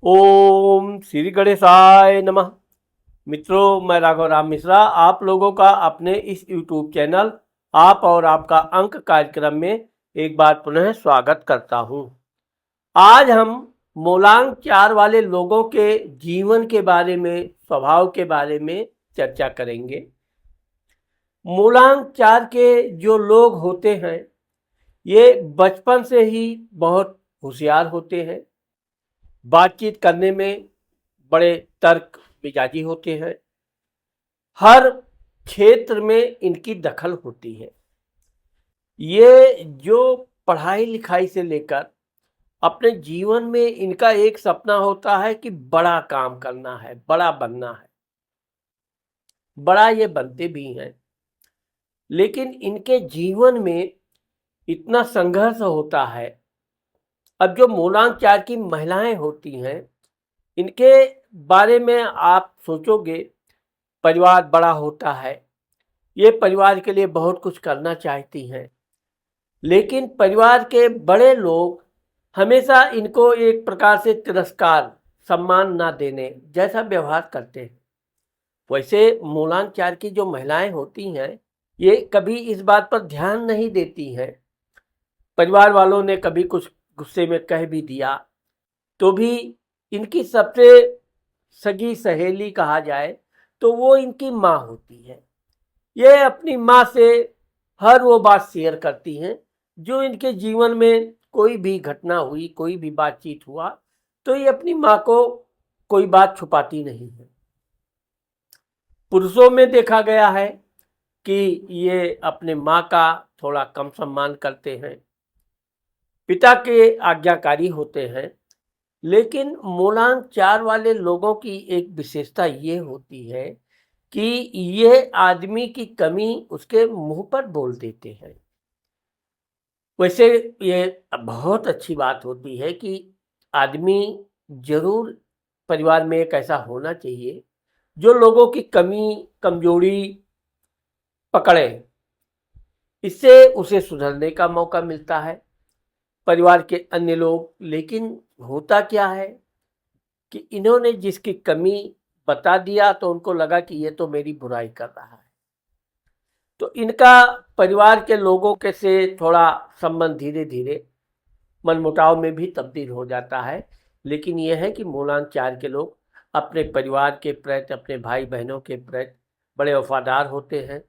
ओम श्री गणेशाय नमः। मित्रों, मैं राघव राम मिश्रा आप लोगों का अपने इस YouTube चैनल आप और आपका अंक कार्यक्रम में एक बार पुनः स्वागत करता हूं। आज हम मूलांक 4 वाले लोगों के जीवन के बारे में, स्वभाव के बारे में चर्चा करेंगे। मूलांक 4 के जो लोग होते हैं, ये बचपन से ही बहुत होशियार होते हैं। बातचीत करने में बड़े तर्क मिजाजी होते हैं। हर क्षेत्र में इनकी दखल होती है। ये जो पढ़ाई लिखाई से लेकर अपने जीवन में इनका एक सपना होता है कि बड़ा काम करना है, बड़ा बनना है। बड़ा ये बनते भी हैं, लेकिन इनके जीवन में इतना संघर्ष होता है। अब जो मूलांक 4 की महिलाएं होती हैं, इनके बारे में आप सोचोगे, परिवार बड़ा होता है, ये परिवार के लिए बहुत कुछ करना चाहती हैं, लेकिन परिवार के बड़े लोग हमेशा इनको एक प्रकार से तिरस्कार, सम्मान ना देने जैसा व्यवहार करते हैं। वैसे मूलांक 4 की जो महिलाएं होती हैं, ये कभी इस बात पर ध्यान नहीं देती हैं। परिवार वालों ने कभी कुछ गुस्से में कह भी दिया तो भी इनकी सबसे सगी सहेली कहा जाए तो वो इनकी माँ होती है। ये अपनी माँ से हर वो बात शेयर करती हैं जो इनके जीवन में कोई भी घटना हुई, कोई भी बातचीत हुआ, तो ये अपनी माँ को कोई बात छुपाती नहीं है। पुरुषों में देखा गया है कि ये अपने माँ का थोड़ा कम सम्मान करते हैं, पिता के आज्ञाकारी होते हैं। लेकिन मूलांक 4 वाले लोगों की एक विशेषता ये होती है कि ये आदमी की कमी उसके मुंह पर बोल देते हैं। वैसे ये बहुत अच्छी बात होती है कि आदमी जरूर परिवार में एक ऐसा होना चाहिए जो लोगों की कमी, कमजोरी पकड़े। इससे उसे सुधरने का मौका मिलता है, परिवार के अन्य लोग। लेकिन होता क्या है कि इन्होंने जिसकी कमी बता दिया तो उनको लगा कि ये तो मेरी बुराई कर रहा है, तो इनका परिवार के लोगों के से थोड़ा संबंध धीरे धीरे मनमुटाव में भी तब्दील हो जाता है। लेकिन यह है कि मूलांक 4 के लोग अपने परिवार के प्रति, अपने भाई बहनों के प्रति बड़े वफादार होते हैं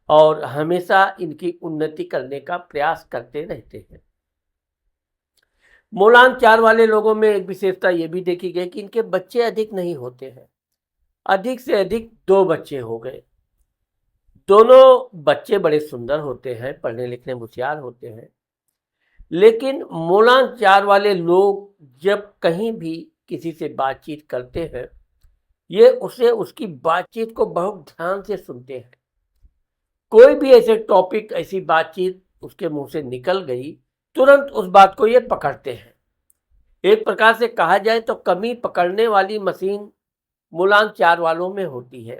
और हमेशा इनकी उन्नति करने का प्रयास करते रहते हैं। मूलांक 4 वाले लोगों में एक विशेषता ये भी देखी गई कि इनके बच्चे अधिक नहीं होते हैं। अधिक से अधिक 2 बच्चे हो गए। दोनों बच्चे बड़े सुंदर होते हैं, पढ़ने लिखने में होशियार होते हैं। लेकिन मूलांक 4 वाले लोग जब कहीं भी किसी से बातचीत करते हैं, ये उसे उसकी बातचीत को बहुत ध्यान से सुनते हैं। कोई भी ऐसे टॉपिक, ऐसी बातचीत उसके मुंह से निकल गई, तुरंत उस बात को ये पकड़ते हैं। एक प्रकार से कहा जाए तो कमी पकड़ने वाली मशीन मूलांक 4 वालों में होती है।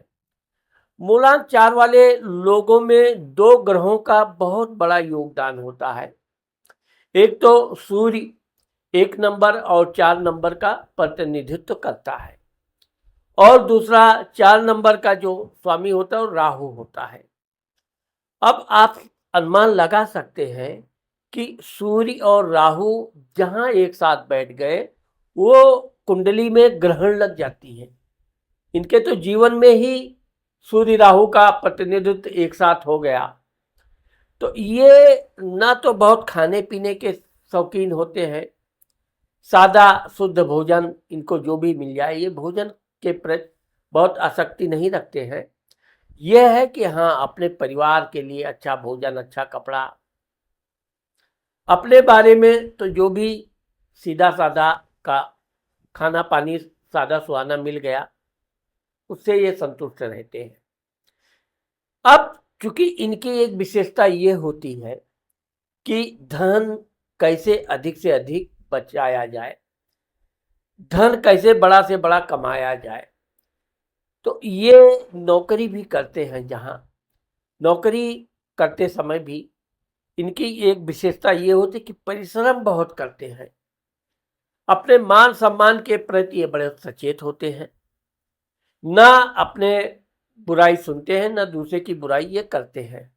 मूलांक 4 वाले लोगों में 2 ग्रहों का बहुत बड़ा योगदान होता है। एक तो सूर्य 1 नंबर और 4 नंबर का प्रतिनिधित्व करता है, और दूसरा 4 नंबर का जो स्वामी होता है वो राहु होता है। अब आप अनुमान लगा सकते हैं कि सूर्य और राहु जहां एक साथ बैठ गए, वो कुंडली में ग्रहण लग जाती है। इनके तो जीवन में ही सूर्य राहु का प्रतिनिधित्व एक साथ हो गया। तो ये ना तो बहुत खाने पीने के शौकीन होते हैं, सादा शुद्ध भोजन इनको जो भी मिल जाए, ये भोजन के प्रति बहुत आसक्ति नहीं रखते हैं। यह है कि हाँ, अपने परिवार के लिए अच्छा भोजन, अच्छा कपड़ा, अपने बारे में तो जो भी सीधा साधा का खाना पानी सादा सुहाना मिल गया, उससे ये संतुष्ट रहते हैं। अब चूंकि इनकी एक विशेषता ये होती है कि धन कैसे अधिक से अधिक बचाया जाए, धन कैसे बड़ा से बड़ा कमाया जाए, तो ये नौकरी भी करते हैं। जहाँ नौकरी करते समय भी इनकी एक विशेषता ये होती है कि परिश्रम बहुत करते हैं। अपने मान सम्मान के प्रति ये बड़े सचेत होते हैं, ना अपने बुराई सुनते हैं, ना दूसरे की बुराई ये करते हैं।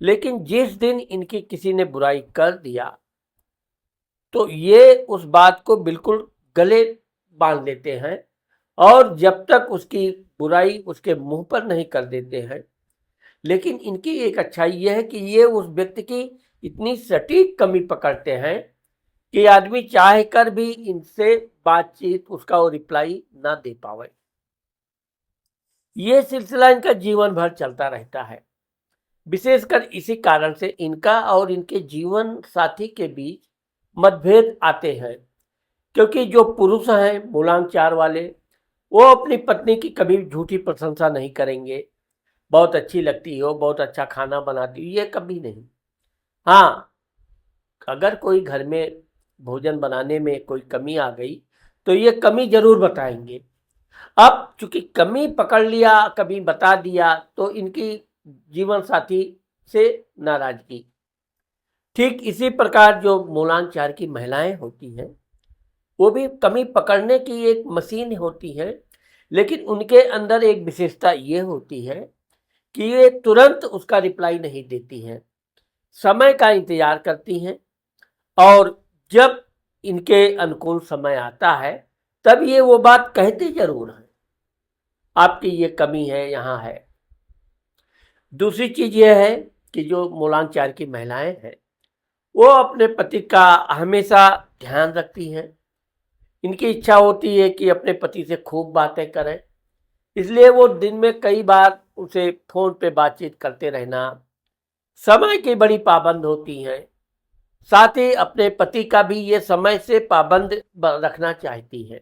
लेकिन जिस दिन इनकी किसी ने बुराई कर दिया तो ये उस बात को बिल्कुल गले बांध लेते हैं, और जब तक उसकी बुराई उसके मुंह पर नहीं कर देते हैं। लेकिन इनकी एक अच्छाई यह है कि ये उस व्यक्ति की इतनी सटीक कमी पकड़ते हैं कि आदमी चाह कर भी इनसे बातचीत, उसका वो रिप्लाई ना दे पावे। ये सिलसिला इनका जीवन भर चलता रहता है। विशेषकर इसी कारण से इनका और इनके जीवन साथी के बीच मतभेद आते हैं, क्योंकि जो पुरुष हैं मूलांक 4 वाले, वो अपनी पत्नी की कभी झूठी प्रशंसा नहीं करेंगे। बहुत अच्छी लगती हो, बहुत अच्छा खाना बनाती हो, ये कभी नहीं। हाँ, अगर कोई घर में भोजन बनाने में कोई कमी आ गई तो ये कमी जरूर बताएंगे। अब चूंकि कमी पकड़ लिया, कभी बता दिया, तो इनकी जीवन साथी से नाराजगी। ठीक इसी प्रकार जो मूलांक 4 की महिलाएं होती हैं, वो भी कमी पकड़ने की एक मशीन होती है, लेकिन उनके अंदर एक विशेषता ये होती है कि ये तुरंत उसका रिप्लाई नहीं देती हैं, समय का इंतजार करती हैं, और जब इनके अनुकूल समय आता है तब ये वो बात कहते जरूर हैं, आपकी ये कमी है, यहाँ है। दूसरी चीज ये है कि जो मूलांक 4 की महिलाएं हैं, वो अपने पति का हमेशा ध्यान रखती हैं। इनकी इच्छा होती है कि अपने पति से खूब बातें करें, इसलिए वो दिन में कई बार उसे फोन पे बातचीत करते रहना, समय की बड़ी पाबंद होती हैं। साथ ही अपने पति का भी ये समय से पाबंद रखना चाहती है।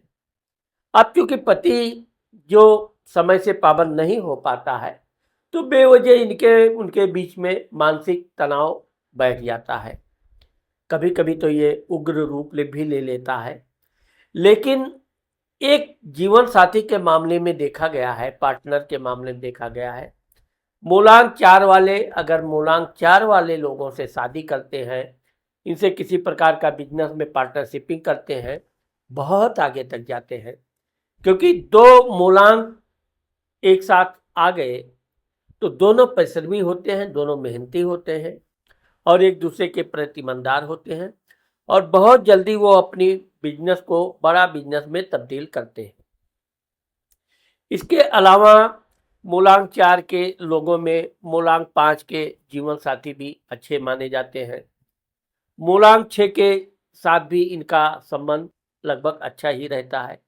अब क्योंकि पति जो समय से पाबंद नहीं हो पाता है, तो बेवजह इनके उनके बीच में मानसिक तनाव बैठ जाता है। कभी कभी तो ये उग्र रूप भी ले लेता है। लेकिन एक जीवन साथी के मामले में देखा गया है, पार्टनर के मामले में देखा गया है, मूलांक 4 वाले अगर मूलांक 4 वाले लोगों से शादी करते हैं, इनसे किसी प्रकार का बिजनेस में पार्टनरशिपिंग करते हैं, बहुत आगे तक जाते हैं। क्योंकि दो मूलांक एक साथ आ गए तो दोनों परिश्रमी होते हैं, दोनों मेहनती होते हैं, और एक दूसरे के प्रति ईमानदार होते हैं, और बहुत जल्दी वो अपनी बिजनेस को बड़ा बिजनेस में तब्दील करते हैं। इसके अलावा मूलांक 4 के लोगों में मूलांक 5 के जीवन साथी भी अच्छे माने जाते हैं। मूलांक 6 के साथ भी इनका संबंध लगभग अच्छा ही रहता है।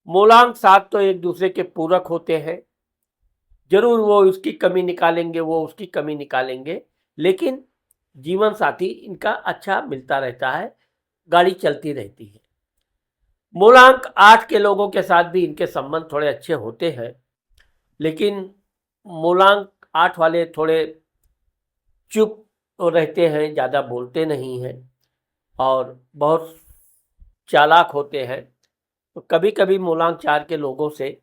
मूलांक 7 तो एक दूसरे के पूरक होते हैं, जरूर वो उसकी कमी निकालेंगे, वो उसकी कमी निकालेंगे, लेकिन जीवन साथी इनका अच्छा मिलता रहता है, गाड़ी चलती रहती है। मूलांक 8 के लोगों के साथ भी इनके संबंध थोड़े अच्छे होते हैं, लेकिन मूलांक 8 वाले थोड़े चुप रहते हैं, ज़्यादा बोलते नहीं हैं, और बहुत चालाक होते हैं। तो कभी कभी मूलांक 4 के लोगों से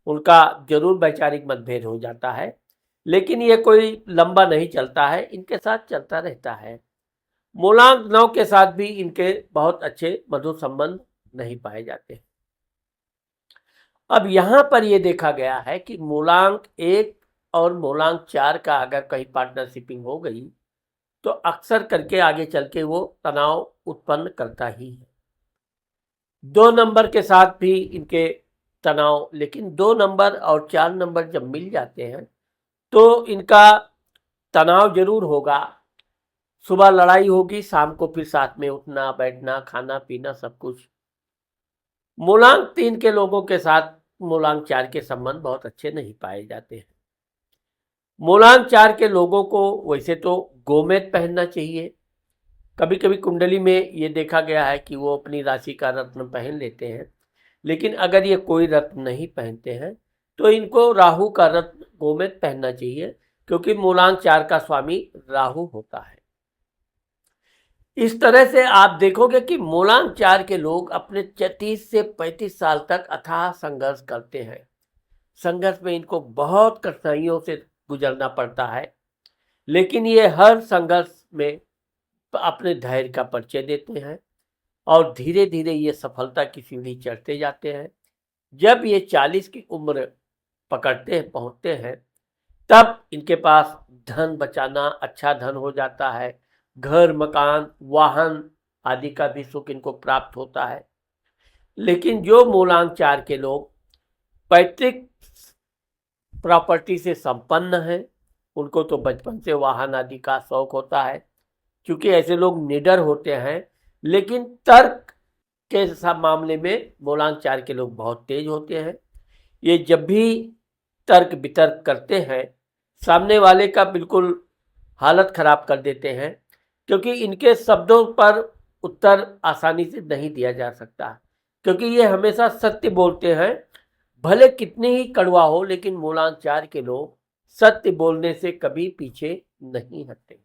उनका जरूर वैचारिक मतभेद हो जाता है, लेकिन ये कोई लंबा नहीं चलता है, इनके साथ चलता रहता है। मूलांक 9 के साथ भी इनके बहुत अच्छे मधुर संबंध नहीं पाए जाते। अब यहाँ पर यह देखा गया है कि मूलांक 1 और मूलांक 4 का अगर कहीं पार्टनरशिपिंग हो गई तो अक्सर करके आगे चल के वो तनाव उत्पन्न करता ही है। 2 नंबर के साथ भी इनके तनाव, लेकिन 2 नंबर और 4 नंबर जब मिल जाते हैं तो इनका तनाव जरूर होगा। सुबह लड़ाई होगी, शाम को फिर साथ में उठना बैठना, खाना पीना, सब कुछ। मूलांक 3 के लोगों के साथ मूलांक 4 के संबंध बहुत अच्छे नहीं पाए जाते हैं। मूलांक 4 के लोगों को वैसे तो गोमेद पहनना चाहिए। कभी कभी कुंडली में ये देखा गया है कि वो अपनी राशि का रत्न पहन लेते हैं, लेकिन अगर ये कोई रत्न नहीं पहनते हैं तो इनको राहु का रत्न गोमेद पहनना चाहिए, क्योंकि मूलांक 4 का स्वामी राहु होता है। इस तरह से आप देखोगे कि मूलांक 4 के लोग अपने 30 से 35 साल तक अथाह संघर्ष करते हैं। संघर्ष में इनको बहुत कठिनाइयों से गुजरना पड़ता है, लेकिन ये हर संघर्ष में अपने धैर्य का परिचय देते हैं, और धीरे धीरे ये सफलता की सीढ़ी चढ़ते जाते हैं। जब ये 40 की उम्र पकड़ते हैं, पहुंचते हैं, तब इनके पास धन बचाना, अच्छा धन हो जाता है, घर, मकान, वाहन आदि का भी सुख इनको प्राप्त होता है। लेकिन जो मूलांक 4 के लोग पैतृक प्रॉपर्टी से संपन्न हैं, उनको तो बचपन से वाहन आदि का शौक होता है। क्योंकि ऐसे लोग निडर होते हैं, लेकिन तर्क के मामले में मूलांक 4 के लोग बहुत तेज होते हैं। ये जब भी तर्क वितर्क करते हैं, सामने वाले का बिल्कुल हालत खराब कर देते हैं, क्योंकि इनके शब्दों पर उत्तर आसानी से नहीं दिया जा सकता, क्योंकि ये हमेशा सत्य बोलते हैं, भले कितने ही कड़वा हो, लेकिन मूलांक 4 के लोग सत्य बोलने से कभी पीछे नहीं हटते।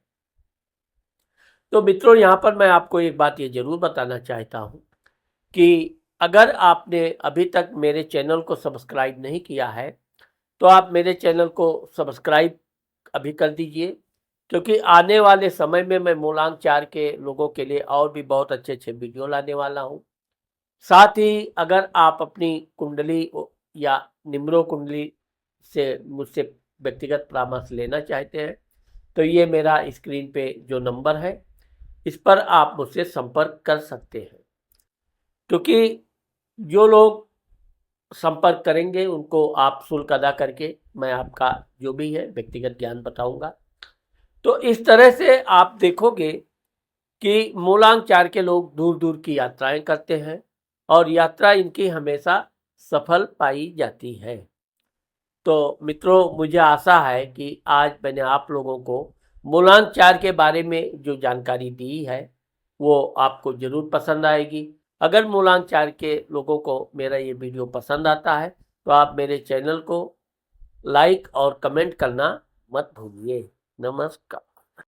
तो मित्रों, यहाँ पर मैं आपको एक बात ये जरूर बताना चाहता हूँ कि अगर आपने अभी तक मेरे चैनल को सब्सक्राइब नहीं किया है, तो आप मेरे चैनल को सब्सक्राइब अभी कर दीजिए, क्योंकि आने वाले समय में मैं मूलांक 4 के लोगों के लिए और भी बहुत अच्छे अच्छे वीडियो लाने वाला हूँ। साथ ही अगर आप अपनी कुंडली या निम्रो कुंडली से मुझसे व्यक्तिगत परामर्श लेना चाहते हैं, तो ये मेरा स्क्रीन पे जो नंबर है, इस पर आप मुझसे संपर्क कर सकते हैं। क्योंकि जो लोग संपर्क करेंगे उनको आप शुल्क अदा करके मैं आपका जो भी है व्यक्तिगत ज्ञान बताऊंगा। तो इस तरह से आप देखोगे कि मूलांक 4 के लोग दूर दूर की यात्राएं करते हैं और यात्रा इनकी हमेशा सफल पाई जाती है। तो मित्रों, मुझे आशा है कि आज मैंने आप लोगों को मूलांक 4 के बारे में जो जानकारी दी है वो आपको जरूर पसंद आएगी। अगर मूलांक 4 के लोगों को मेरा ये वीडियो पसंद आता है, तो आप मेरे चैनल को लाइक और कमेंट करना मत भूलिए। नमस्कार।